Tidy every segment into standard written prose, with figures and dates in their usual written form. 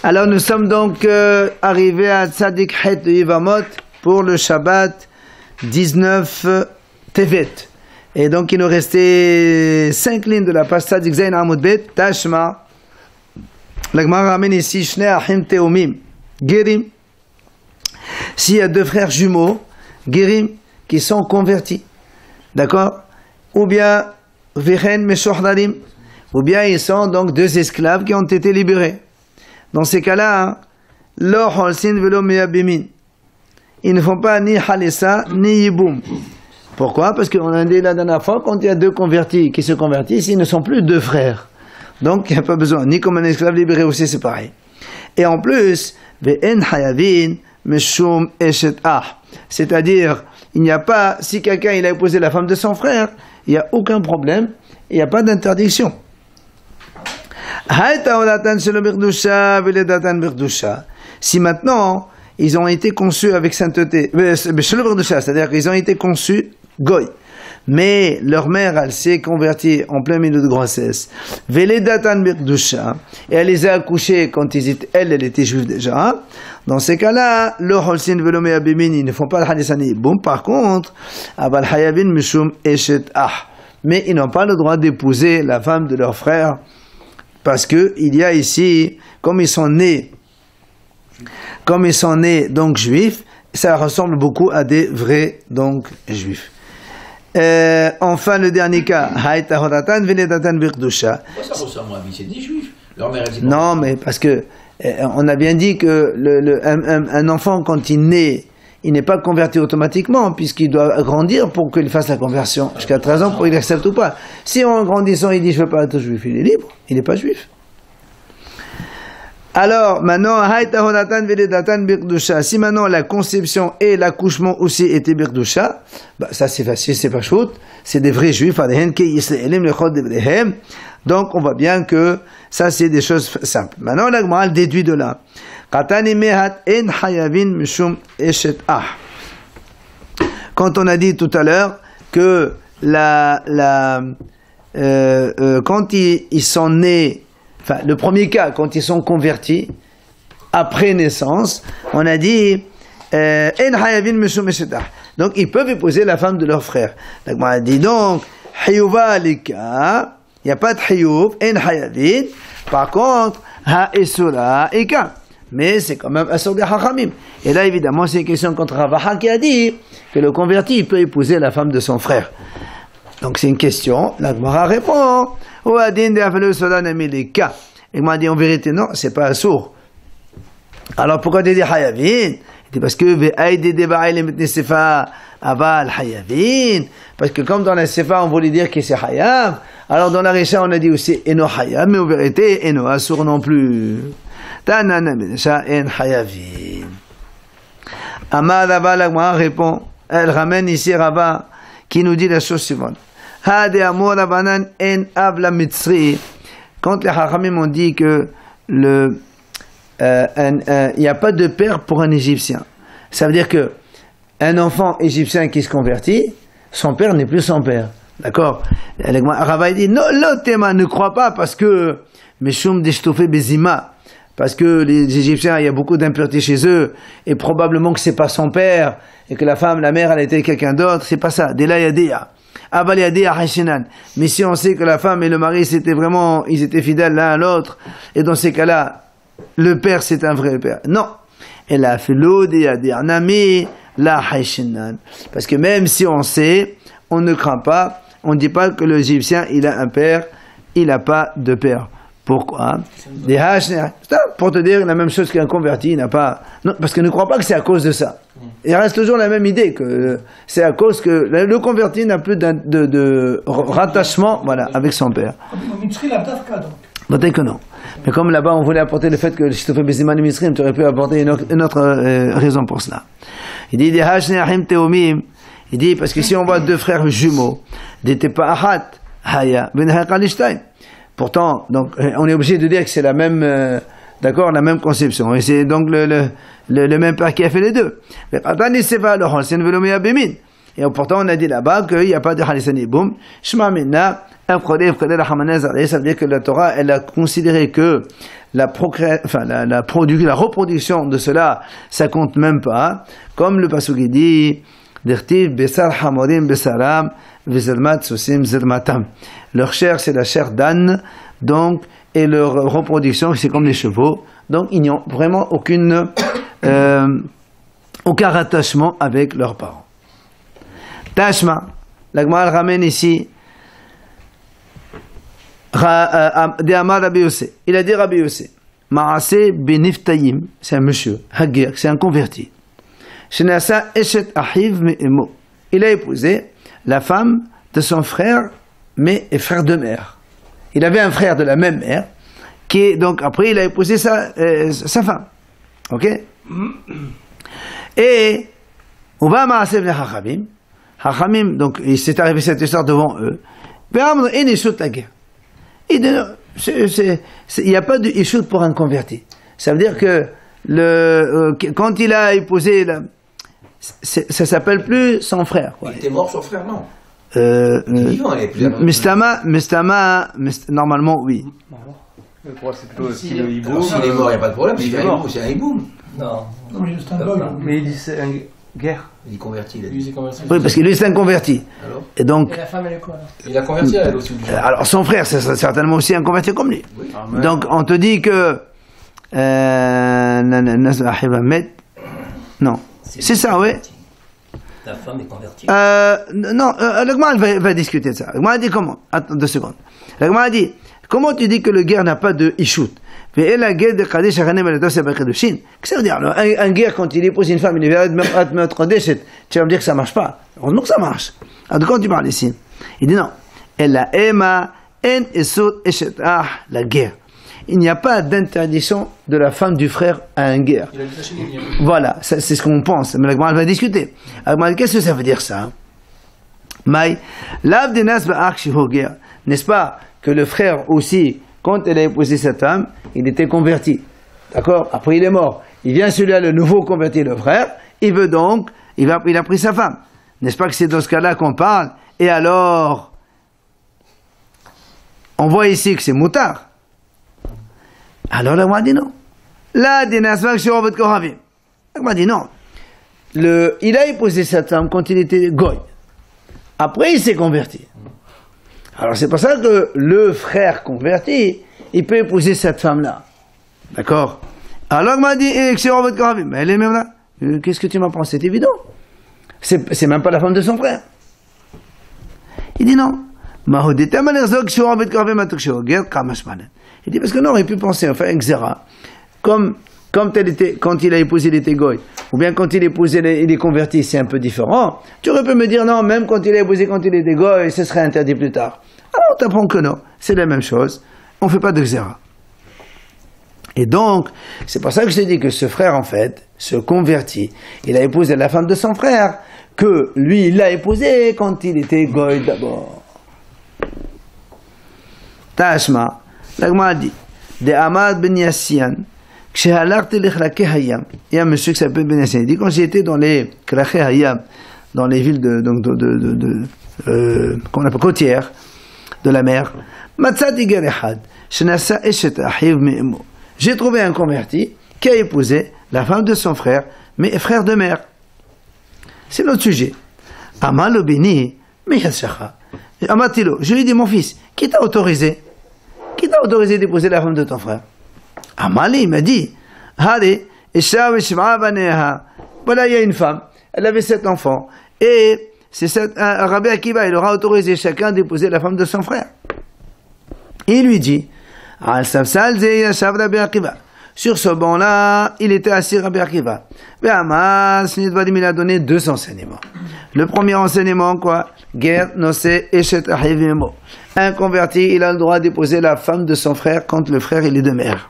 Alors nous sommes donc arrivés à Tzadik Het de Yevamot pour le Shabbat 19 Tevet. Et donc il nous restait 5 lignes de la page Tzadik Zayin Amud Bet, Tashma. La Gemara ramène ici Shnei Achim Teomim, Gerim. S'il y a deux frères jumeaux, Gerim, qui sont convertis, d'accord? Ou bien Vechen Meshochdarim, ou bien ils sont donc deux esclaves qui ont été libérés. Dans ces cas-là, Lo Holsin Velo Meyabimin. Ils ne font pas ni Halessa ni Yiboum. Pourquoi? Parce qu'on a dit la dernière fois, quand il y a deux convertis qui se convertissent, ils ne sont plus deux frères. Donc il n'y a pas besoin, ni comme un esclave libéré aussi, c'est pareil. Et en plus, Ve'en Hayavin Meshum Eshet Ah. C'est-à-dire, il n'y a pas, si quelqu'un il a épousé la femme de son frère, il n'y a aucun problème, il n'y a pas d'interdiction. Si maintenant, ils ont été conçus avec sainteté, c'est-à-dire qu'ils ont été conçus goy, mais leur mère, elle s'est convertie en plein milieu de grossesse, et elle les a accouchés quand elle était juive déjà. Dans ces cas-là, ils ne font pas le hadithani. Bon, par contre, mais ils n'ont pas le droit d'épouser la femme de leur frère, parce que il y a ici, comme ils sont nés donc juifs, ça ressemble beaucoup à des vrais donc juifs. Enfin, le dernier cas, ça ressemble à c'est des juifs. Leur mère, elle dit non, mais parce que on a bien dit que un enfant, quand il naît, il n'est pas converti automatiquement, puisqu'il doit grandir pour qu'il fasse la conversion. Jusqu'à 13 ans, pour qu'il accepte ou pas. Si en grandissant, il dit je ne veux pas être juif, il est libre, il n'est pas juif. Alors, maintenant, si maintenant la conception et l'accouchement aussi étaient birdoucha, bah, ça c'est facile, c'est pas chaud, c'est des vrais juifs, donc on voit bien que ça c'est des choses simples. Maintenant, la Gemara déduit de là. Quand on a dit tout à l'heure que quand ils sont nés, enfin, le premier cas, quand ils sont convertis, après naissance, on a dit donc ils peuvent épouser la femme de leur frère. Donc on a dit donc Hiyuva Lika, il n'y a pas de Hiyuv, En Hayavin, par contre, Ha-Esura Ika. Mais c'est quand même Asur de Hachamim. Et là, évidemment, c'est une question contre Ravaha qui a dit que le converti il peut épouser la femme de son frère. Donc c'est une question, la Gemara répond. Et il m'a dit en vérité, non, c'est pas sourd. Alors pourquoi tu dis Hayavin? Il dit parce que parce que comme dans la Sefa on voulait dire que c'est Hayav, alors dans la Récha on a dit aussi Eno Hayav, mais en vérité Eno Asur non plus. Tanana Menesha En Hayavin. Amar Rava, la Gemara répond, elle ramène ici Rava qui nous dit la chose suivante. Quand les Chachamim ont dit que il n'y a pas de père pour un Égyptien, ça veut dire que un enfant égyptien qui se convertit, son père n'est plus son père. D'accord? Rava dit non, l'otema ne croit pas parce que Meshum Deshtofe Bezima, parce que les Égyptiens, il y a beaucoup d'impuretés chez eux, et probablement que c'est pas son père, et que la mère, elle était quelqu'un d'autre, c'est pas ça. Delayadea. Mais si on sait que la femme et le mari, ils étaient fidèles l'un à l'autre, et dans ces cas-là, le père, c'est un vrai père. Non. Et la parce que même si on sait, on ne craint pas, on ne dit pas que l'Égyptien, il a un père, il n'a pas de père. Pourquoi? Pour te dire la même chose qu'un converti, il n'a pas. Non, parce que ne crois pas que c'est à cause de ça. Il reste toujours la même idée que c'est à cause que le converti n'a plus de rattachement, voilà, avec son père. Peut-être que non. Mais comme là-bas on voulait apporter le fait que si tu fais Béziman et Misrim, tu aurais pu apporter une autre raison pour cela. Il dit il dit parce que si on voit deux frères jumeaux, pourtant, donc on est obligé de dire que c'est la même, d'accord, la même conception. Et c'est donc le même père qui a fait les deux. Et pourtant, on a dit là-bas qu'il n'y a pas de Halisani Boum. Shema Minna, ça veut dire que la Torah, elle a considéré que la reproduction de cela, ça compte même pas. Comme le pasuk dit, Dirtiv Besar Hamorim Besaram, Vezermat Sosim Zermatam. Leur chair, c'est la chair d'âne, donc, et leur reproduction, c'est comme les chevaux. Donc, ils n'ont vraiment aucun rattachement avec leurs parents. Tashma, la Gemara ramène ici de Amar Rabbi Yossé. Il a dit Rabbi Yossé, Maaseh Beniftayim, c'est un monsieur, Hagir, c'est un converti. Shenasa Eshet Ahiv Me'emo. Il a épousé la femme de son frère, mais frère de mère. Il avait un frère de la même mère, donc après il a épousé sa femme. Ok? Et on va à Maaseh Bnei Chachamim. Chachamim, donc il s'est arrivé cette histoire devant eux. Et il shoot la guerre. Il n'y a pas de issue pour un converti. Ça veut dire que quand il a épousé, ça s'appelle plus son frère. Quoi. Il était mort son frère, non? Vivant, il est plus Mistama, normalement oui. Je crois que c'est plutôt s'il est hiboum. S'il est mort, il n'y a pas de problème, c'est un hiboum. Non. Mais il dit c'est une guerre. Il est converti, il a dit. Oui, parce que lui, c'est un converti. Alors et donc. Et la femme, elle est quoi là? Il a converti elle aussi. Alors son frère, c'est certainement aussi un converti comme lui. Oui. Donc on te dit que. Non. C'est ça, oui. Ta femme est convertie. Non, la Gemara va discuter de ça. La Gemara dit comment? Attends 2 secondes. La Gemara dit comment tu dis que le guerre n'a pas de ishut? Et la guerre de Kadesh, qu'est-ce que ça veut dire? Un guerre, quand il épouse une femme, il est mettre Kadesh, tu vas me dire que ça marche pas. Heureusement que ça marche. Alors, de quoi tu parles ici? Il dit non. La ema en esut eshetah, la guerre. Il n'y a pas d'interdiction de la femme du frère à un guerre. Voilà, c'est ce qu'on pense. Mais la Gemara va discuter. Alors, qu'est-ce que ça veut dire ça? Maï, l'av de nas ba'ach shihoger. N'est-ce pas que le frère aussi, quand elle a épousé cette femme, il était converti. D'accord? Après, il est mort. Il vient celui-là, le nouveau converti, le frère. Il veut donc, il a pris sa femme. N'est-ce pas que c'est dans ce cas-là qu'on parle? Et alors, on voit ici que c'est moutard. Alors, la Gemara dit non. Là, dinasmak shirobot kohavim. La Gemara dit non. Il a épousé cette femme quand il était goy. Après, il s'est converti. Alors c'est pour ça que le frère converti, il peut épouser cette femme-là. D'accord? Alors il m'a dit, mais elle est même là. Qu'est-ce que tu m'apprends? C'est évident. C'est même pas la femme de son frère. Il dit non. Il dit parce que non, il peut penser, enfin, Xera, comme quand il a épousé, il était goy, ou bien quand il épousé, il est converti, c'est un peu différent. Tu aurais pu me dire non, même quand il a épousé, quand il était goy, ce serait interdit plus tard. Alors on t'apprend que non, c'est la même chose. On ne fait pas de Xera. Et donc, c'est pour ça que je t'ai dit que ce frère, en fait, se convertit. Il a épousé la femme de son frère, que lui, il l'a épousé quand il était goy d'abord. Tashma, la Gemara dit, de Amad ben Yassian, il y a un monsieur qui s'appelle Ben Yassian. Il dit quand j'étais dans les Kraché Hayam, dans les villes qu'on appelle côtières de la mer, j'ai trouvé un converti qui a épousé la femme de son frère, mais frère de mère. C'est notre sujet. Amalobini, Amatilo, je lui ai dit mon fils, qui t'a autorisé d'épouser la femme de ton frère? Amali, il m'a dit, voilà, il y a une femme, elle avait 7 enfants, et Rabbi Akiva, il aura autorisé chacun d'épouser la femme de son frère. Et il lui dit, sur ce banc-là, il était assis Rabbi Akiva. Il a donné 2 enseignements. Le premier enseignement, quoi? Ger nosé eshet ahiv memo. Un converti, il a le droit d'épouser la femme de son frère quand le frère il est de mère.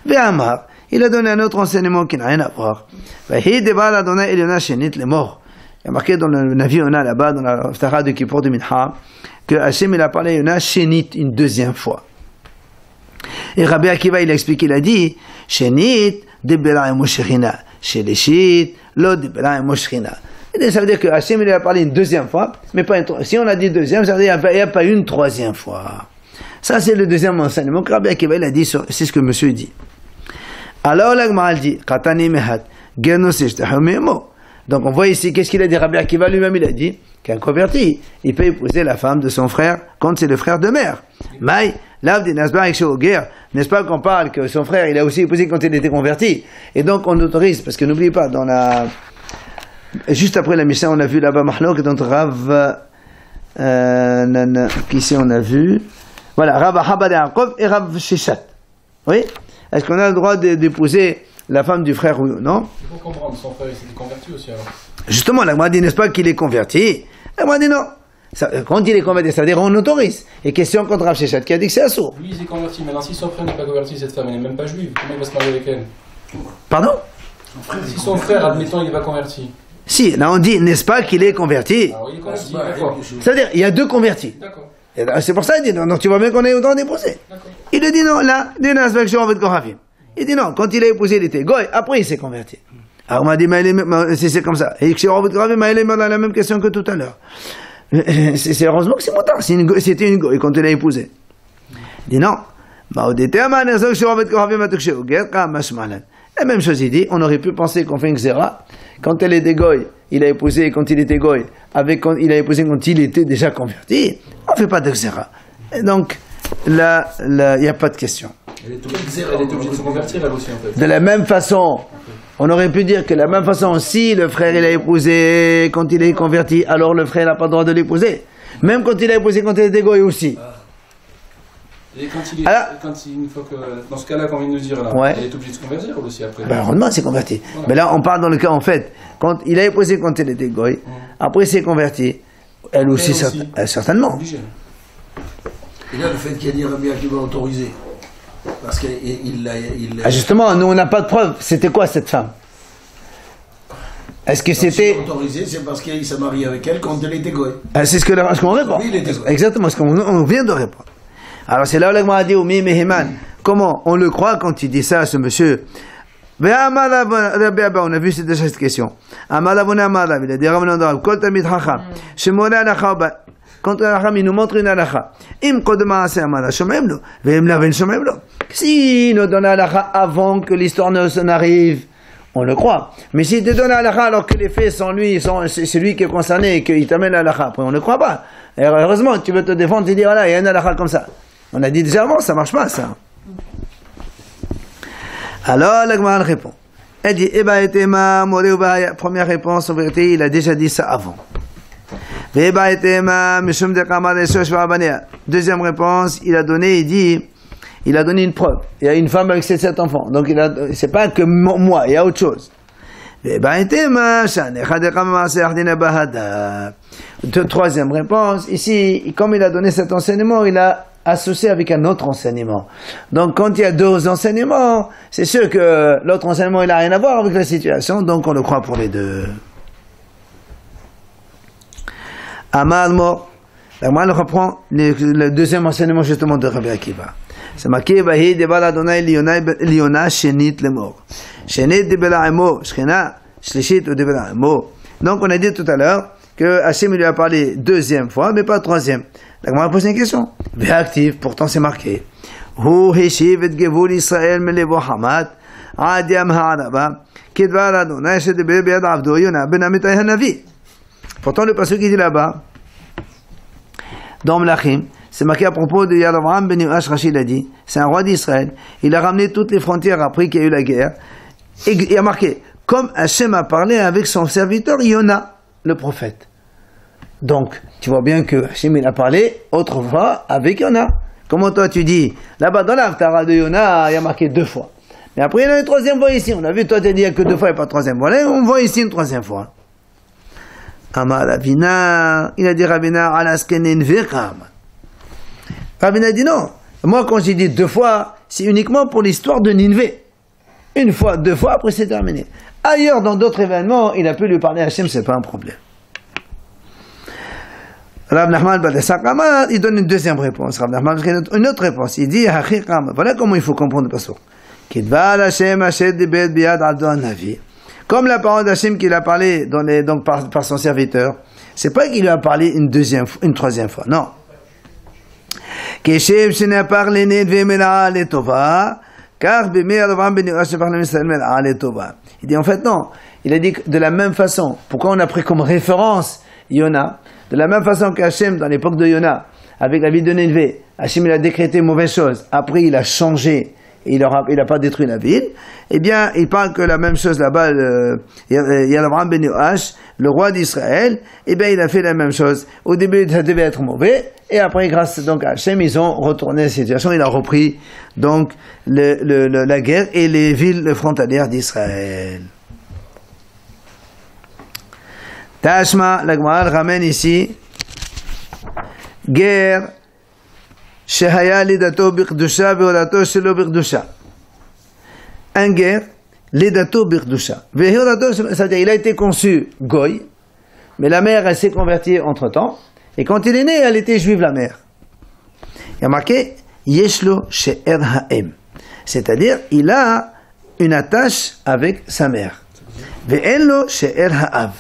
Ve'amar, il a donné un autre enseignement qui n'a rien à voir. Vahideba l'a donné Eliona Shenit les morts. Il y a marqué dans le Navi Yona là-bas, dans la Haftara de Kippur de Mincha, que Hachem il a parlé Eliona Shenit une 2e fois. Et Rabbi Akiva il a expliqué, il a dit Shenit de Bela et Moshechina, Sheleshit, Lo de Bela et Moshechina. Et ça veut dire que Hachem il a parlé une deuxième fois, mais pas une troisième. Si on a dit deuxième, ça veut dire qu'il n'y a pas une troisième fois. Ça, c'est le deuxième enseignement. Rabbi Akiva, il a dit, c'est ce que monsieur dit. Alors, la Gemara dit, Katani mehat, genoseh tahomemo. Donc, on voit ici, qu'est-ce qu'il a dit? Rabbi Akiva lui-même, il a dit qu'un converti, il peut épouser la femme de son frère quand c'est le frère de mère. Maï, l'avdi nasbar guerre. N'est-ce pas qu'on parle que son frère, il a aussi épousé quand il était converti? Et donc, on autorise, parce que n'oubliez pas, juste après la Mishnah, on a vu là-bas Mahlok, donc Rav, qu'ici on a vu, voilà, Rav Habad Yaakov et Rav Sheshat. Oui? Est-ce qu'on a le droit d'épouser la femme du frère ou non? Il faut comprendre, son frère, il s'est converti aussi alors. Justement, la Gemara dit, n'est-ce pas qu'il est converti? La Gemara dit non. Quand il est converti, ça veut dire on autorise. Et question contre Rav Sheshat qui a dit que c'est assourd. Lui, il s'est converti, maintenant si son frère n'est pas converti, cette femme, elle n'est même pas juive, comment il va se marier avec elle? Pardon? Si son frère, admettons, il n'est pas converti. Si, là on dit, n'est-ce pas qu'il est converti? Ah oui, il est converti, d'accord. C'est-à-dire, il y a deux convertis. D'accord. C'est pour ça qu'il dit, donc tu vois bien qu'on est au droit d'épouser. Il lui dit non, là, il dit non, quand il a épousé, il était goy, après il s'est converti. Alors on m'a dit, c'est comme ça. Et c'est la même question que tout à l'heure. C'est heureusement que c'est motard, c'était une goy quand il a épousé. Il dit non. La même chose, il dit, on aurait pu penser qu'on fait une xéra. Quand elle était goy, il a épousé quand il était goy, il a épousé quand il était déjà converti, on ne fait pas de xéra. Et donc, là, il n'y a pas de question. Elle est obligée de se convertir, elle aussi, en fait. De la même façon, on aurait pu dire que de la même façon, si le frère il a épousé quand il est converti, alors le frère n'a pas le droit de l'épouser. Même quand il a épousé quand il était goy aussi. Et une fois que, dans ce cas-là, qu'on vient de nous dire là, ouais. elle est obligée de se convertir aussi après. Ben, heureusement, c'est converti. Voilà. Mais là, on parle dans le cas, en fait, quand il a épousé quand il était goy, après il s'est converti, elle aussi. Certainement. Obligé. Et là, le fait qu'il y ait dit Rabbi Akiva autorisé, parce qu'il l'a. Justement, nous, on n'a pas de preuve. C'était quoi cette femme? Est-ce que c'était. Autorisé, c'est parce qu'il s'est marié avec elle quand elle était goy. C'est ce qu'on répond. Oui, exactement, ce qu'on vient de répondre. Alors c'est là où l'Agma a dit, comment on le croit quand il dit ça à ce monsieur? On a vu déjà cette question. Il a dit, quand il nous montre une halakha, s'il nous donne halakha avant que l'histoire n'arrive, on le croit. Mais s'il te donne halakha alors que les faits sont lui, c'est lui qui est concerné et qu'il t'amène halakha, après on ne croit pas. Et heureusement, tu veux te défendre, tu dis, voilà, il y a un halakha comme ça. On a dit déjà avant, ça marche pas, ça. Alors, la Gemara répond. Elle dit, première réponse, en vérité, il a déjà dit ça avant. Deuxième réponse, il a donné une preuve. Il y a une femme avec ses 7 enfants. Donc, c'est pas que moi, il y a autre chose. Troisième réponse, ici, comme il a donné cet enseignement, il a associé avec un autre enseignement. Donc, quand il y a 2 enseignements, c'est sûr que l'autre enseignement, il n'a rien à voir avec la situation, donc on le croit pour les 2. Amad Mo, on reprend le deuxième enseignement justement de Rabbi Akiva. C'est marqué, Vahi Debala Adonai Liona Shenit Lemor. Shenit Debela Emo, Shchena, Shlishit Debela Emo. Donc, on a dit tout à l'heure que Hachem lui a parlé 2e fois, mais pas 3e. La Gemara pose une question. Véactif, pourtant c'est marqué. Hu Heshiv et Gevul Israël Melevo Hamad, Adiam Ha'araba, Kedvar Adonai Shedebe Bead Avdo Yona Ben Amitai Hanavi. Pourtant, le passage qui dit là-bas, dans Mlachim, c'est marqué à propos de Yad Avraham ben Yoash, Rachid a dit, c'est un roi d'Israël, il a ramené toutes les frontières après qu'il y a eu la guerre, et il a marqué, comme Hachem a parlé avec son serviteur Yona, le prophète. Donc, tu vois bien que Hachem il a parlé autrefois avec Yona. Comment toi tu dis, là-bas dans l'Aftara de Yona, il y a marqué 2 fois. Mais après il y a une 3e fois ici, on a vu, toi tu as dit que 2 fois et pas 3e fois, là on voit ici une 3e fois. Amar Ravina, il a dit Ravina, Alaskenin Vekam. Ravina dit non. Moi, quand j'ai dit 2 fois, c'est uniquement pour l'histoire de Ninvé. 1 fois, 2 fois, après c'est terminé. Ailleurs, dans d'autres événements, il a pu lui parler à Hachem, c'est pas un problème. Rav Nachman Badesakama, il donne une 2e réponse. Rav Nachman, une autre réponse. Il dit, voilà comment il faut comprendre le passage. Kidval Hachem Hachem Dibet Biad Adon Navi. Comme la parole d'Hachem qu'il a parlé donc par son serviteur, c'est pas qu'il lui a parlé une troisième fois, non. Il dit en fait non, il a dit que de la même façon, pourquoi on a pris comme référence Yona, de la même façon qu'Hachem dans l'époque de Yona, avec la ville de Nénévé, Hachem il a décrété mauvaise chose, après il a changé, et il a pas détruit la ville, eh bien il parle que la même chose là-bas, Yalabram ben Yoash, le roi d'Israël, eh bien il a fait la même chose. Au début ça devait être mauvais, et après grâce donc à Hachem ils ont retourné la situation, il a repris donc la guerre et les villes frontalières d'Israël. Tashma, la Gemara ramène ici, guerre, Shehaya lidato biqdusha ve'olato shelo biqdusha. Un guerre, lidato biqdusha. Ve'olato, c'est-à-dire il a été conçu goy, mais la mère elle s'est convertie entre-temps, et quand il est né, elle était juive la mère. Il y a marqué Yeshlo she'er ha'em, c'est-à-dire il a une attache avec sa mère. Ve'enlo she'er ha'av.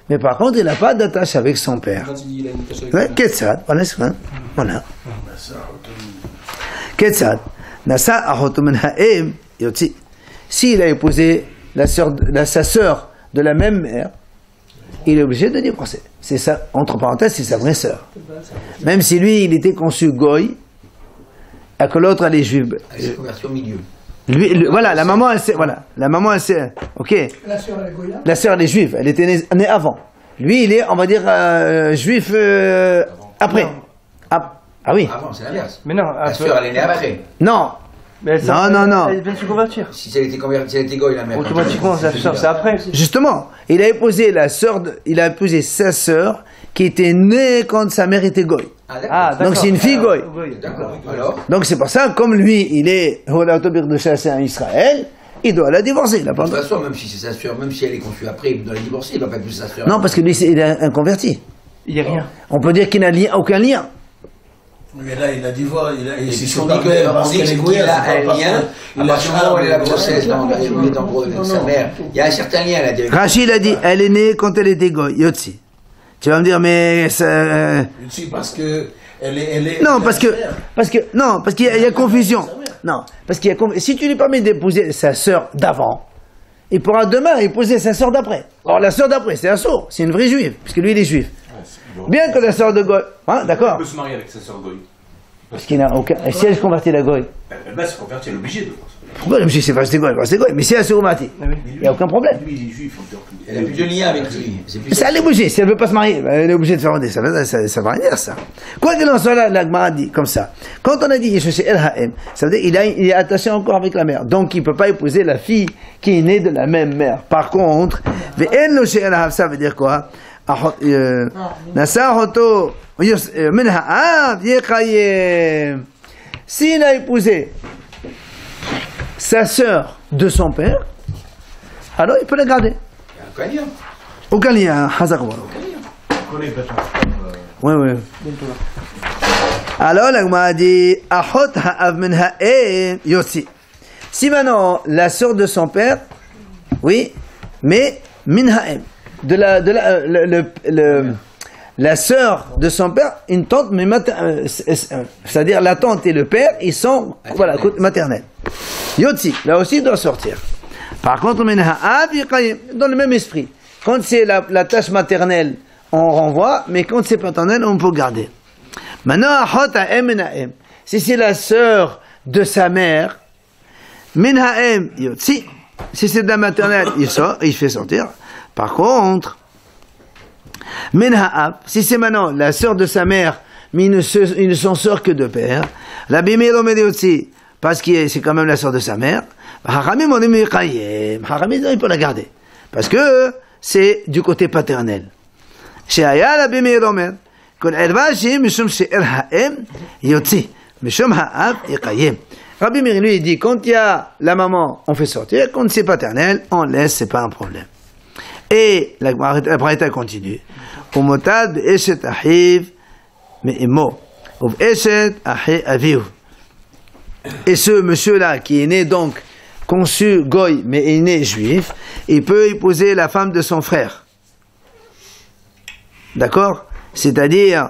Mais par contre, il n'a pas d'attache avec son père. Quand il dit il a une attache avec son père. Ketzad, voilà, c'est ça. Voilà. Ketzad. Nasa ahotomen ha'em yotzi. S'il a épousé sa sœur de la même mère, il est obligé de divorcer. C'est ça, entre parenthèses, c'est sa vraie sœur. Même si lui, il était conçu goy, et que l'autre, elle est juive. Elle s'est convertie au milieu. Voilà, la maman, elle s'est, ok. La sœur, elle est goya. La sœur, elle est juive, elle était née avant. Lui, il est, on va dire, juif après. Ah oui. Avant, c'est l'inverse. Mais non, La sœur, elle est née après. Non. Mais Non. Elle vient de se convertir. Si elle était convertie, si elle était goy, la mère. Automatiquement, sa sœur, c'est après. Justement, il a épousé sa sœur qui était née quand sa mère était goy. Ah, d'accord. Donc c'est une fille goy. D'accord. Alors, Donc c'est pour ça, comme lui, il est Holatobir de chasser en Israël, il doit la divorcer. Il a pas de toute façon, même si c'est sa sœur, même si elle est conçue après, il doit la divorcer, il ne va pas être plus sa sœur. Non, parce que lui, il est un converti. Il n'y a rien. On peut dire qu'il n'a aucun lien. Mais là, il a divorcé, il si s'est on pas dit qu'il a un lien, à partir du moment où elle est la grossesse, dans sa mère, il y a un certain lien là. Rachid a dit, elle est née quand elle était goy, Yotzi. Tu vas me dire, mais ça... Yotzi, parce que elle est... Non, parce qu'il y a confusion. Non, parce qu'il y a si tu lui permets d'épouser sa sœur d'avant, il pourra demain épouser sa sœur d'après. Or, la sœur d'après, c'est un sourd, c'est une vraie juive, puisque lui, il est juif. Bien que la sœur de Goy, hein, d'accord. Elle peut se marier avec sa sœur Goy. Parce qu'il n'a aucun. Et si elle se convertit la Goy, Elle va se convertir, elle est obligée de. pourquoi elle me dit c'est pas Goy, c'est Goy. Mais si elle se convertit, il n'y a aucun problème. Lui, il est juif. Elle a plus de lien avec lui. Ça, elle est obligée. Si elle ne veut pas se marier, elle est obligée de faire un ça va rien dire ça. Quoi qu'il en soit, là, la Gemara dit comme ça. Quand on a dit Yeshua El Ha'em, ça veut dire il est attaché encore avec la mère. Donc il ne peut pas épouser la fille qui est née de la même mère. Par contre, ça veut dire quoi? S'il a épousé sa sœur de son père, alors il peut la garder. Aucun lien. Aucun lien, Hazakwa. Oui. Alors, la Gemara dit, Ahot ha'av min ha'em yotzi. Si maintenant, la sœur de son père, oui, mais min ha'em, la sœur de son père, une tante, mais c'est-à-dire la tante et le père, ils sont, voilà, maternels. Yotzi, là aussi, il doit sortir. Par contre, dans le même esprit, quand c'est la tâche maternelle, on renvoie, mais quand c'est paternel, on peut garder. Maintenant, si c'est la sœur de sa mère, minhaem yotzi, si c'est de la maternelle, il fait sortir. Par contre, minha'ab, si c'est maintenant la sœur de sa mère, mais ils ne sont sœurs que de père, la bimelo yotzi, parce que c'est quand même la sœur de sa mère, Haramim il peut la garder. Parce que c'est du côté paternel. Sheaya la bimelo mer, kon ervashi mishum she'er ha'em yotzi, mishum ha'ab yiqayem. Rabbi Meir lui dit, quand il y a la maman, on fait sortir, quand c'est paternel, on laisse, c'est pas un problème. Et la Braïta continue. Umotad eshet ahiv me'imo, uv eshet ahi aviv. Et ce monsieur-là, qui est né donc conçu goy mais est né juif, il peut épouser la femme de son frère. D'accord? C'est-à-dire,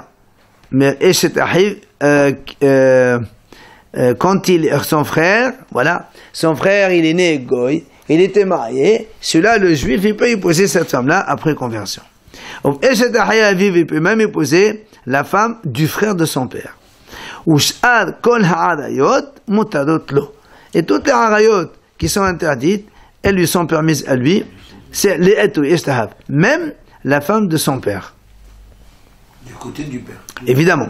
quand son frère, voilà, son frère il est né goy, il était marié, celui-là, le juif, il peut épouser cette femme-là après conversion. Il peut même épouser la femme du frère de son père. Et toutes les harayot qui sont interdites, elles lui sont permises à lui, c'est les etou ishtahab, même la femme de son père. Du côté du père. Évidemment.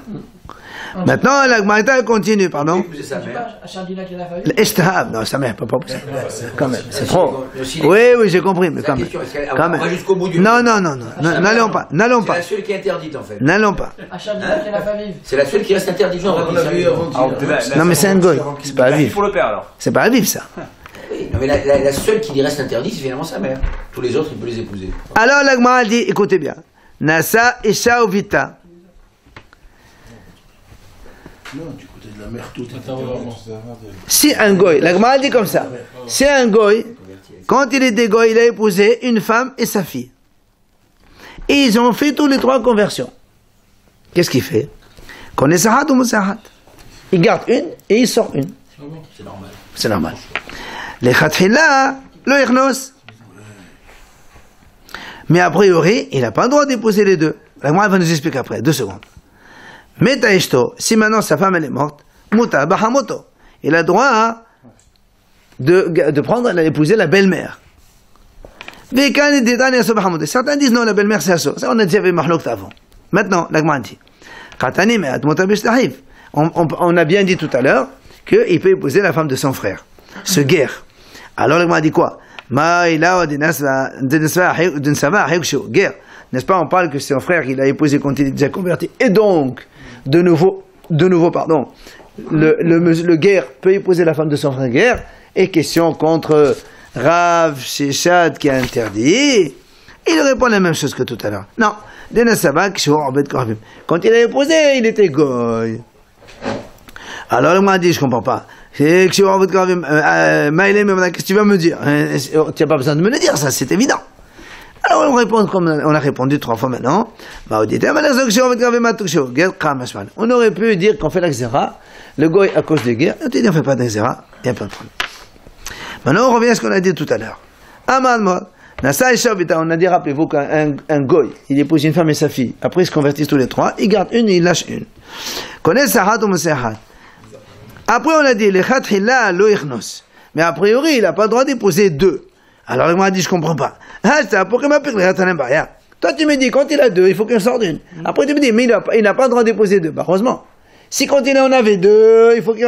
Maintenant, la Gemara continue, pardon. L'ishtahab, non, sa mère, pas possible. Quand même, c'est trop. Oui, j'ai compris, mais quand même. Quand même. Non, n'allons pas. C'est la seule qui est interdite en fait. N'allons pas. C'est la seule qui reste interdite. Non, mais c'est un goy, c'est pas à vivre. Pour le père alors. C'est pas à vivre, ça. Oui, non, mais la seule qui lui reste interdite, c'est finalement sa mère. Tous les autres, il peut les épouser. Alors, la Gemara dit, écoutez bien. Nasa Isha Ovita. Non, du côté de la mère, tout est interdit. Si un goy, la Gemara dit comme ça, si un goy, quand il était goy, il a épousé une femme et sa fille. Et ils ont fait tous les trois conversions. Qu'est-ce qu'il fait? Konesahat ou Musahat? Il garde une et il sort une. C'est normal. C'est normal. Les Khatchila, le Irnos. Mais a priori, il n'a pas le droit d'épouser les deux. La Gemara va nous expliquer après, 2 secondes. Metaishto, si maintenant sa femme elle est morte, Muta Bahamoto, il a le droit de prendre, d'épouser la belle-mère. Certains disent non, la belle-mère c'est Asso. Ça on a déjà vu Mahlok avant. Maintenant, la Gemara dit, on a bien dit tout à l'heure qu'il peut épouser la femme de son frère, ce guerre. Alors la Gemara dit quoi? Guerre. N'est-ce pas, on parle que c'est son frère qu'il a épousé quand il est déjà converti. Et donc, de nouveau, le guerre peut épouser la femme de son frère guerre. Et question contre Rav Sheshad qui a interdit. Il répond la même chose que tout à l'heure. Non. Quand il a épousé, il était goy. Alors, il m'a dit, je comprends pas. Qu'est-ce que tu vas me dire? Tu n'as pas besoin de me le dire, ça, c'est évident. Alors on répond comme on a répondu 3 fois maintenant. On aurait pu dire qu'on fait la xéra, le goy à cause des guerres, on ne fait pas de xéra, il n'y a pas de problème. Maintenant on revient à ce qu'on a dit tout à l'heure. On a dit, rappelez-vous qu'un goy, il épouse une femme et sa fille, après ils se convertissent tous les 3, il garde une et il lâche une. Après on a dit, mais a priori il n'a pas le droit d'épouser 2. Alors il m'a dit, je comprends pas. Toi tu me dis, quand il a 2, il faut qu'il en sorte une. Après tu me dis, mais il n'a pas le droit d'épouser 2. Bah heureusement. Si quand il en avait 2, il faut qu'il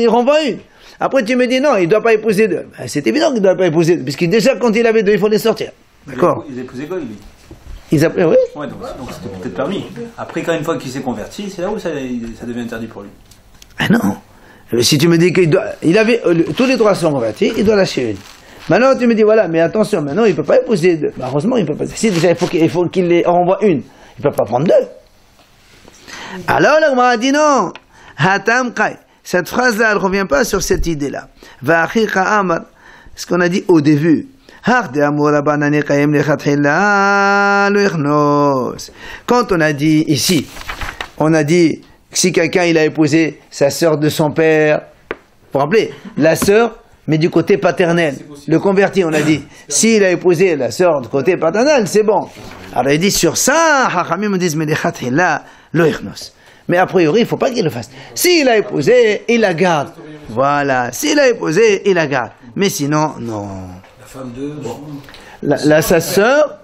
renvoie une. Après tu me dis, non, il ne doit pas épouser 2. Bah, c'est évident qu'il ne doit pas épouser 2, puisque déjà quand il avait 2, il faut les sortir. D'accord? Il a épousé Goy, lui. Ils appelaient, oui. Ouais, donc c'était peut-être permis. Après, quand une fois qu'il s'est converti, c'est là où ça devient interdit pour lui. Ah non. Si tu me dis qu'il avait, tous les 3 sont convertis, il doit lâcher une. Maintenant, tu me dis, voilà, mais attention, maintenant, il ne peut pas épouser 2. Bah, heureusement, il ne peut pas. Si, déjà, il faut qu'il les renvoie une. Il ne peut pas prendre 2. Alors, la Gemara dit non. Hatam kai. Cette phrase-là, elle ne revient pas sur cette idée-là. Va'achika amar. Ce qu'on a dit au début. Quand on a dit ici, on a dit que si quelqu'un, il a épousé sa sœur de son père, vous vous rappelez, la sœur, mais du côté paternel. Le converti, on a dit, s'il a épousé la sœur du côté paternel, c'est bon. Alors il dit sur ça, Hachamim me disent, mais a priori, il ne faut pas qu'il le fasse. S'il a épousé, il la garde. Voilà. S'il a épousé, il la garde. Mais sinon, non. La femme de... sa sœur,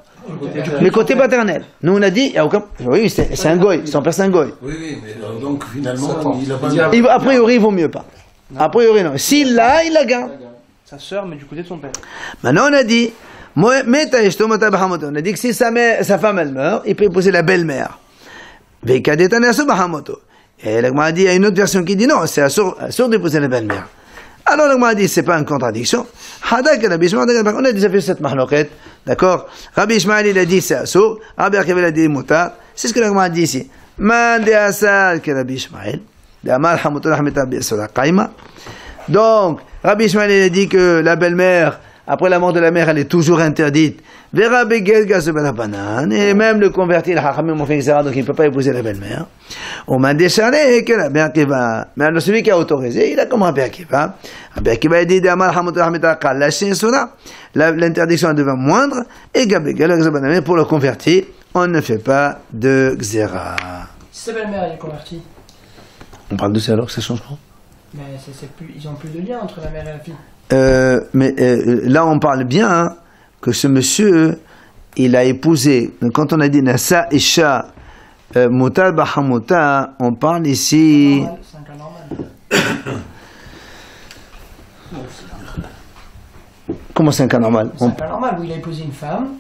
le côté paternel. Nous, on a dit, il y a aucun... Oui, c'est un goy. Son père, c'est un goy. Oui, mais donc finalement, il n'a pas... A priori, il vaut mieux pas. A priori, non. S'il l'a, il la garde. Sa sœur, mais du côté de son père. Maintenant, on a dit, on a dit que si sa femme, elle meurt, il peut épouser la belle-mère. Et l'Agma a dit, il y a une autre version qui dit non, c'est assourd d'épouser la belle-mère. Alors l'Agma a dit, c'est pas une contradiction. On a déjà vu cette mahloket, d'accord? Rabbi Ishmael, il a dit, c'est assourd. Rabbi Akiva, il a dit, mutar. C'est ce que l'Agma a dit ici. Man de asal que Rabbi Ishmael. Donc, Rabbi Ishmael il a dit que la belle-mère, après la mort de la mère, elle est toujours interdite. Et même le converti, le Chachamim ont fait Xéra, donc il ne peut pas épouser la belle-mère. On m'a décharné que Rabbi Akiva. Mais alors celui qui a autorisé, il a comme Rabbi Akiva. Rabbi Akiva a dit l'interdiction devient moindre. Et pour le converti, on ne fait pas de Xéra. Si sa belle-mère est convertie. On parle de ça alors que ça change quoi? Mais ils n'ont plus de lien entre la mère et la fille. Là, on parle bien que ce monsieur, il a épousé. Quand on a dit Nasa Isha Mutar Bahamuta, on parle ici. C'est un cas normal. Comment c'est un cas normal? C'est un cas normal où il a épousé une femme.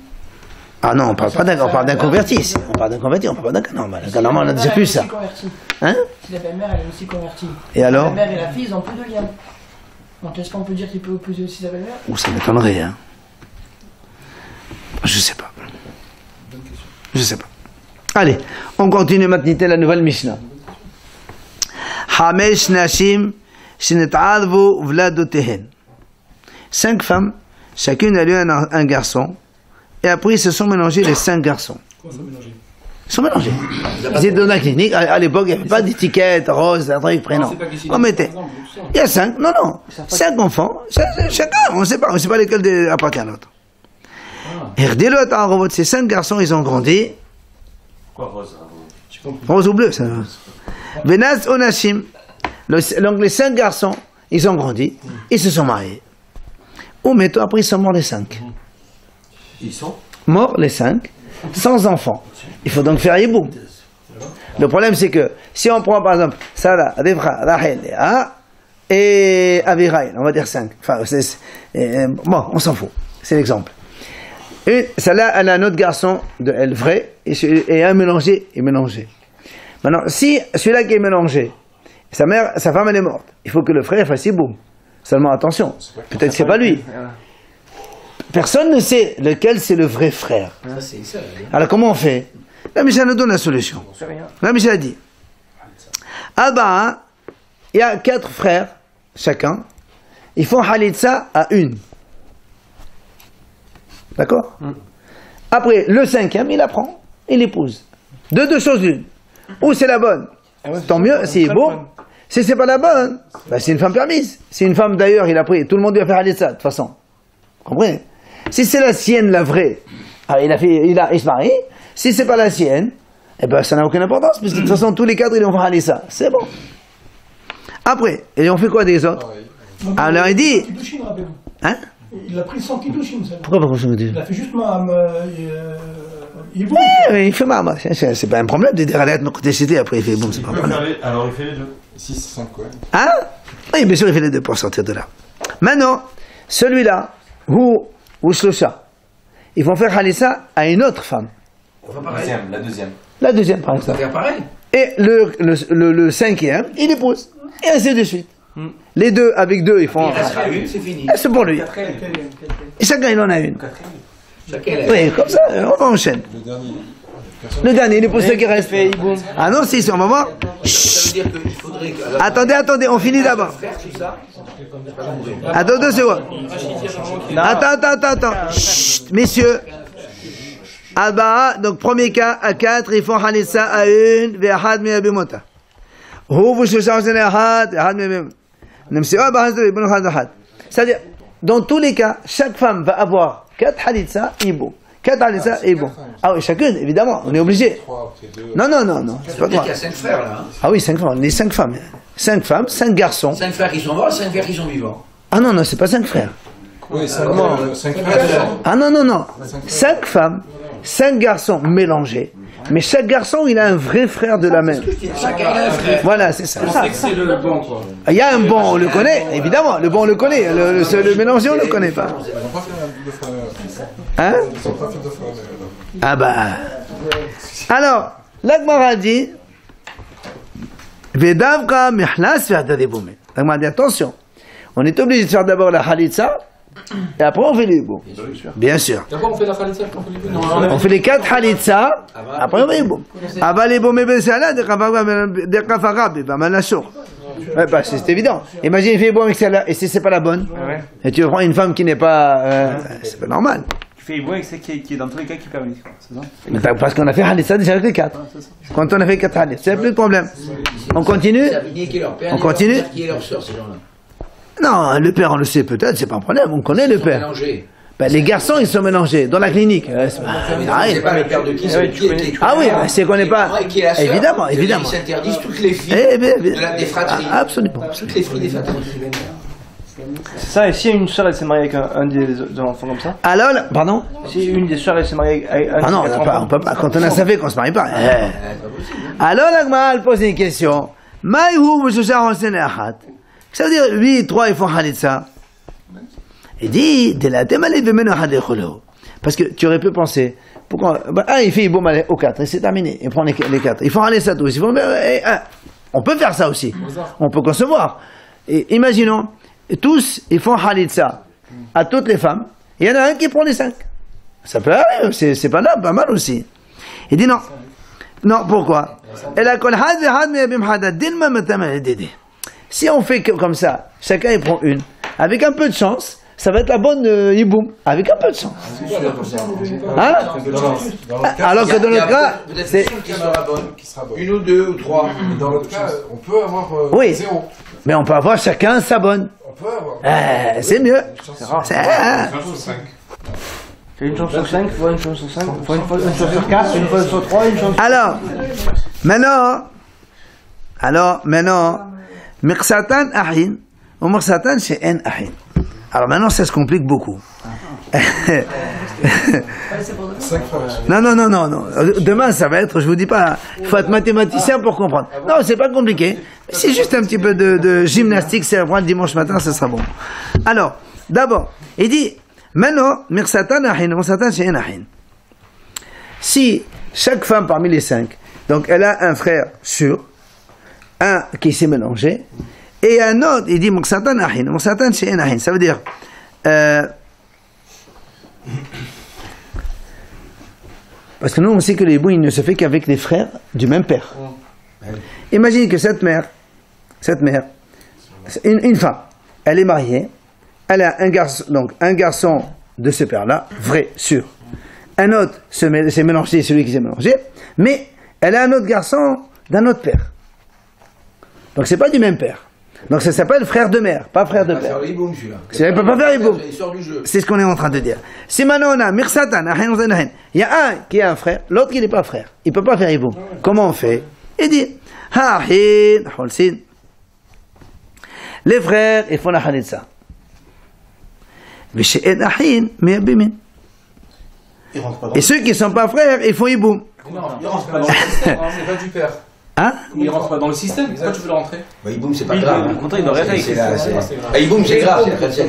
Ah non, on parle pas d'un, on parle d'un converti ici. On parle d'un converti, on parle pas d'un cas normal. Un cas normal, on a déjà vu ça. Hein? Si la belle-mère, elle est aussi convertie. Et alors? La mère et la fille, ils n'ont plus de lien. Donc est-ce qu'on peut dire qu'il peut épouser aussi sa belle-mère? Ou ça m'étonnerait, hein? Je sais pas. Je sais pas. Allez, on continue maintenant la nouvelle Mishnah. Hamesh Nashim Shinet'advu Vladotehen. 5 femmes, chacune a eu un garçon, et après ils se sont mélangés les 5 garçons. Comment ça mélanger? Ils sont mélangés. Ils étaient dans la clinique, à l'époque il n'y avait pas d'étiquette rose, un truc, prénom. On mettait. Il y a 5, non, 5 enfants, chacun, on ne sait pas lesquels appartient à l'autre. Et ces 5 garçons, ils ont grandi. Quoi, rose? Rose ou bleu, ça. Venaz Onashim. Donc les 5 garçons, ils ont grandi, ils se sont mariés. Ou mais toi, après ils sont morts les 5. Ils sont morts les 5, sans enfants. Il faut donc faire Yiboum. Le problème c'est que si on prend par exemple Sarah, Rivka, Rachel, Léa et Avirai, on va dire 5. Enfin, bon, on s'en fout. C'est l'exemple. Celle-là, elle a un autre garçon de elle vrai et un mélangé et mélangé. Maintenant, si celui-là qui est mélangé, sa femme elle est morte, il faut que le frère fasse Yiboum. Seulement attention, peut-être que c'est pas lui. Personne ne sait lequel c'est le vrai frère. Alors comment on fait? La Mishnah nous donne la solution. La Mishnah dit Alba, il y a 4 frères chacun, ils font Halitza à une. D'accord? Après, le 5e, il apprend, il épouse. De 2 choses l'une. Ou c'est la bonne, tant mieux, c'est beau. Si c'est pas la bonne, bah c'est une femme permise. Si une femme d'ailleurs, il a pris, tout le monde doit faire aller ça, de toute façon. Vous comprenez? Si c'est la sienne, la vraie, il se marie. Si c'est pas la sienne, eh ben ça n'a aucune importance, parce que de toute façon, tous les 4, ils vont faire aller ça. C'est bon. Après, et on fait quoi des autres? Alors il dit. Hein? Il a pris 100 kiddushin, ça. Pourquoi ça veut dire? Il a fait juste il fait marre. C'est pas un problème de dire à l'aide de côté cité, après il fait bon, c'est pas un problème. Alors il fait les 2. 6, 5 quoi. Hein? Oui, bien sûr, il fait les 2 pour sortir de là. Maintenant, celui-là, ou Shlosha, ils vont faire Halissa à une autre femme. La deuxième. La deuxième, par exemple. Et le 5e, il épouse. Et ainsi de suite. Les 2 avec 2, ils font. C'est fini. C'est pour lui. Et chacun, il en a une. Oui, comme ça, on enchaîne. Le dernier, il épouse ceux qui restent. Ah non, si, on va voir. Ça veut dire qu'il faudrait que. Attendez, on finit d'abord. Attends 2 secondes. Attends. Chut, messieurs. Alba, donc premier cas, à 4, ils font Halissa à une, ve'ahad me'abimota. Houvu shusha ahad, ahad me'abimota. C'est-à-dire, dans tous les cas, chaque femme va avoir 4 Halissa, Ibo. 4 Halissa, Ibo. Ah oui, chacune, évidemment, on est obligé. Non. C'est pas 3. Il y a 5 frères là. Ah oui, 5 frères, on est 5 femmes. 5 femmes, 5 garçons. 5 frères qui sont morts, 5 frères qui sont vivants. Ah non, c'est pas 5 frères. Oui, 5 frères. Ah non. 5 femmes, 5 garçons mélangés. Mais chaque garçon, il a un vrai frère de la même. Chacun a un frère. Voilà, c'est ça. C'est le bon quoi. Il y a un bon, on le connaît, évidemment. Le bon, on le connaît. Le mélangé, on ne le connaît pas. Hein? Ah bah. Alors, l'Agmara dit Vedavka mihlas ve'adadiboume. L'Agmara dit attention. On est obligé de faire d'abord la Halitza. Et après on fait les Yiboum. Bien sûr. D'abord on fait la Khalitza, après on fait les Yiboum. On fait les 4 Halitza, après on fait les Yiboum. Aba les Yiboum, c'est là, des Kafarabi, Bamanashur. Ouais, bah, c'est évident. Imagine, il fait bon avec celle-là, et si c'est pas la bonne, et tu prends une femme qui n'est pas... c'est pas normal. Tu fais bon avec celle qui est dans tous les cas qui permet, c'est ça? Mais parce qu'on a fait Halitza déjà avec les 4. Quand on a fait 4 Halitza, c'est plus de problème. On continue? On continue? Qui est leur sœur, ces gens-là? Non, le père, on le sait peut-être, c'est pas un problème, on connaît le père. Mélangés. Ben, les garçons, ils sont mélangés dans la clinique. C'est pas le père de qui, c'est qui est. Ah oui, ben, c'est qu'on n'est pas. Évidemment, évidemment. Ils s'interdisent toutes les filles des fratries. Absolument. Toutes les filles des fratries. C'est ça, et si une sœur elle s'est mariée avec un des enfants comme ça? Alors, pardon? Si une des sœurs elle s'est mariée avec un Ah non, on peut pas. Quand on a savait qu'on se marie pas. Alors, la elle pose une question. Ça veut dire, lui, 3, ils font Halitza. Il dit, parce que tu aurais pu penser, pourquoi, il fait bon au 4, et c'est terminé, il prend les 4. Il faut aller ça tous. On peut faire ça aussi. On peut concevoir. Et imaginons, tous, ils font Halitza à toutes les femmes. Il y en a un qui prend les 5. Ça peut arriver, c'est pas mal aussi. Il dit non. Non, pourquoi? Si on fait comme ça, chacun il prend une, avec un peu de chance, ça va être la bonne Yiboum, avec un peu de chance. Hein? Alors que dans l'autre cas, c'est... Une ou deux ou trois. Dans l'autre cas, on peut avoir oui, 0. mais on peut avoir chacun sa bonne. On peut avoir. C'est mieux. C'est rare. Une chance sur 5, fois une chance sur 5, fois une chance sur 4, une fois sur 3, une chance sur... Alors, maintenant, Mirsatan Ahin, ou Mirsatan c'est En Ahin. Alors maintenant, ça se complique beaucoup. Non. Demain, ça va être, je vous dis pas, il faut être mathématicien pour comprendre. Non, c'est pas compliqué. C'est juste un petit peu de gymnastique, c'est le dimanche matin, ça sera bon. Alors, d'abord, il dit, maintenant, Mirsatan Ahin, Mirsatan c'est En Ahin. Si chaque femme parmi les 5, donc elle a un frère sûr, un qui s'est mélangé, et un autre, il dit Muksatan Ahin, Muksatan c'est En Ahin. Ça veut dire, parce que nous on sait que l'ébou il ne se fait qu'avec les frères du même père. Imagine que cette mère, une femme, elle est mariée, elle a un garçon de ce père-là, vrai, sûr. Un autre s'est mélangé, celui qui s'est mélangé, mais elle a un autre garçon d'un autre père. Donc c'est pas du même père. Donc ça s'appelle frère de mère, pas frère de père. Il ne peut pas faire Iboum. C'est ce qu'on est en train de dire. Si maintenant on a Mirsatan, il y a un qui est un frère, l'autre qui n'est pas frère. Il ne peut pas faire Iboum. Comment on fait? Il dit, les frères, ils font la Halitza. Et ceux qui ne sont pas frères, ils font Iboum. Non, il rentre pas dans le système, c'est pas du père. Hein? Il rentre pas dans le système, pourquoi tu veux le rentrer? Bah, Iboum, c'est pas grave. Au contraire, il doit rester avec Iboum, c'est grave, c'est chrétien.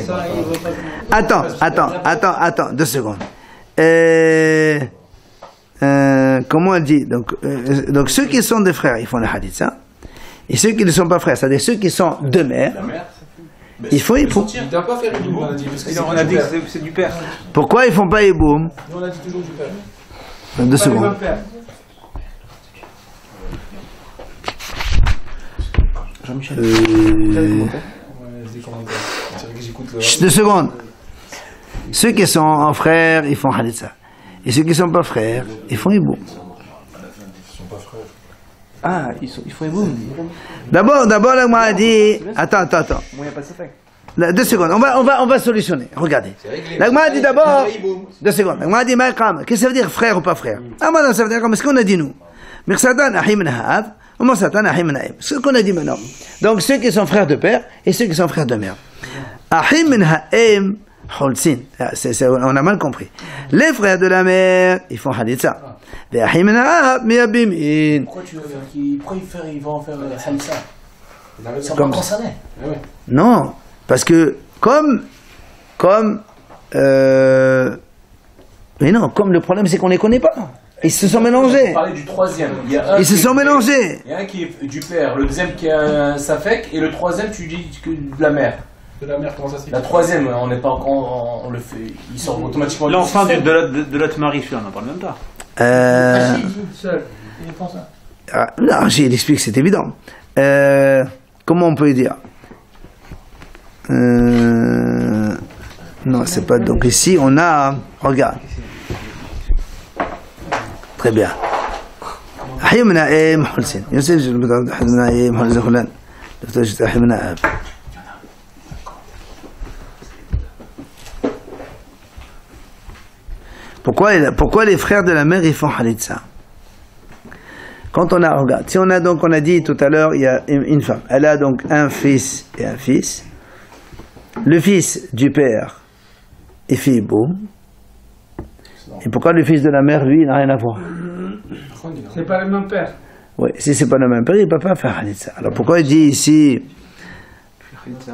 Attends, 2 secondes. Comment elle dit? Donc ceux qui sont des frères, ils font la Halitza. Et ceux qui ne sont pas frères, c'est-à-dire ceux qui sont de mère, il faut Iboum. Il ne doit pas faire Iboum, on a dit. On a dit que c'est du père. Pourquoi ils font pas Iboum? Nous, on a dit toujours du père. 2 secondes. Jean-Michel. 2 secondes. Ceux qui sont en frères, ils font Halitza. Et ceux qui ne sont pas frères, ils font Iboum. Ah, ils font Iboum. D'abord, la Gemara a dit... Attends. Moi, il n'y a pas de fait. 2 secondes, on va solutionner. Regardez. La Gemara a dit d'abord... 2 secondes. La Gemara a dit, qu'est-ce que ça veut dire frère ou pas frère? Ah, maintenant, ça veut dire comme ce qu'on a dit nous. Mirsatan Ahim Nahav. Ce qu'on a dit maintenant. Donc ceux qui sont frères de père et ceux qui sont frères de mère. On a mal compris. Les frères de la mère, ils font Halitza. Pourquoi ils vont en faire Halitza? Ils sont pas concernés. Non, parce que comme le problème c'est qu'on ne les connaît pas. Ils se sont mélangés. On parlait du troisième. Ils se sont mélangés. Il y a un qui est du père, le deuxième qui a un Safek, et le troisième, tu dis que de la mère. De la mère, comment ça se fait? La troisième, on n'est pas encore. On le fait. Il sort automatiquement. L'enfant de l'autre mari, on n'en parle même pas. Seul. Il pense ça. Non, il explique, c'est évident. comment on peut dire? Non, c'est pas. Donc ici, on a. Regarde. Très bien. حمنا محلسين يوسف حمنا محلس خلان دفتر حمنا Pourquoi les frères de la mère ils font Khalitsa? Quand on a, regarde, si on a donc, on a dit tout à l'heure, il y a une femme, elle a donc un fils et un fils. Le fils du père est Fibou. Et pourquoi le fils de la mère, lui, il n'a rien à voir? C'est pas le même père. Oui, si c'est pas le même père, il ne peut pas faire Khalitsa. Alors pourquoi il dit ici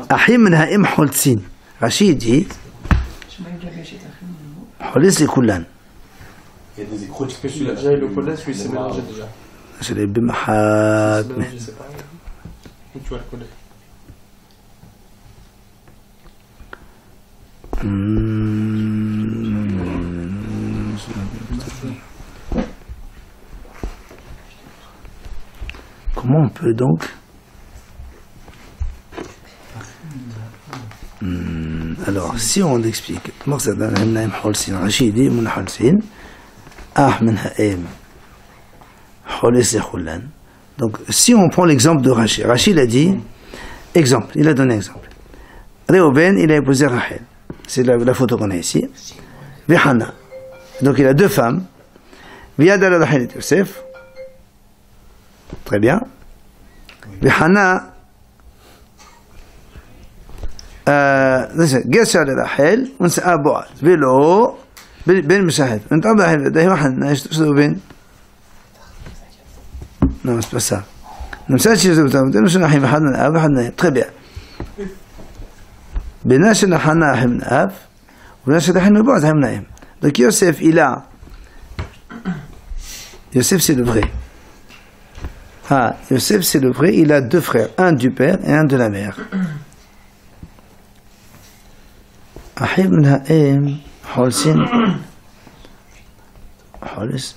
Ahimna im Hultsin? Rachid dit Hulis li Kullan. Il y a des écrous qui se Déjà, le Kolas, lui, c'est mélangé déjà. Je l'ai bimahat. Tu vas le connaître. Comment on peut donc alors si on explique مقصد أننا محولسين رشيدي من حولسين منها حولس خلان. Donc si on prend l'exemple de Rachid, Rachid a dit exemple, il a donné exemple. Réhouven, il a épousé Rachel, c'est la photo qu'on a ici. Vihana, donc il a deux femmes. Viada la Rachel et Yosef. Très bien. Vihana قسى لرحيل ونسأ بوعز بلو بين مشاهد انت عبد ده واحد يشتغلوا بين non c'est pas ça نمساش يزبطون شنو حين حدنا اب حدنا très bien بناش حنا حين اب وناش حين بوعز حين نايم donc Yosef il a Yosef c'est le vrai Yosef c'est le vrai, il a deux frères, un du père et un de la mère. أحب منها حولسين حولس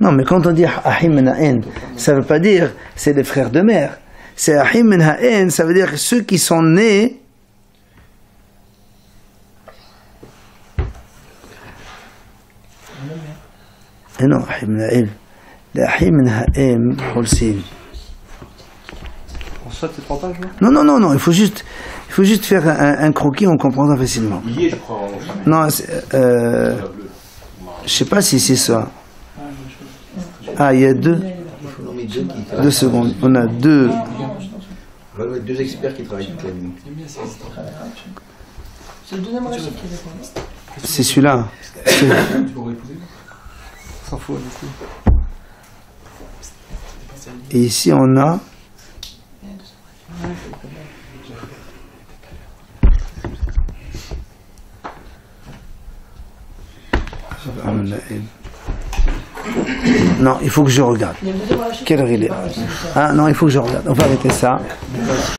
non mais quand on dit أحب منها ça veut pas dire c'est les frères de mère, c'est أحب منها ça veut dire ceux qui sont nés et non أحب منها أحب منها حولسين. Non, il faut juste faire un croquis, on comprendra facilement. Non, je sais pas si c'est ça. Il y a deux secondes. On a deux. Deux experts qui travaillent toute la nuit. C'est le deuxième Rachid qui répond. C'est celui-là. S'en fout. Et ici on a. Non, il faut que je regarde. Quelle heure il est? Non, il faut que je regarde. On va arrêter ça.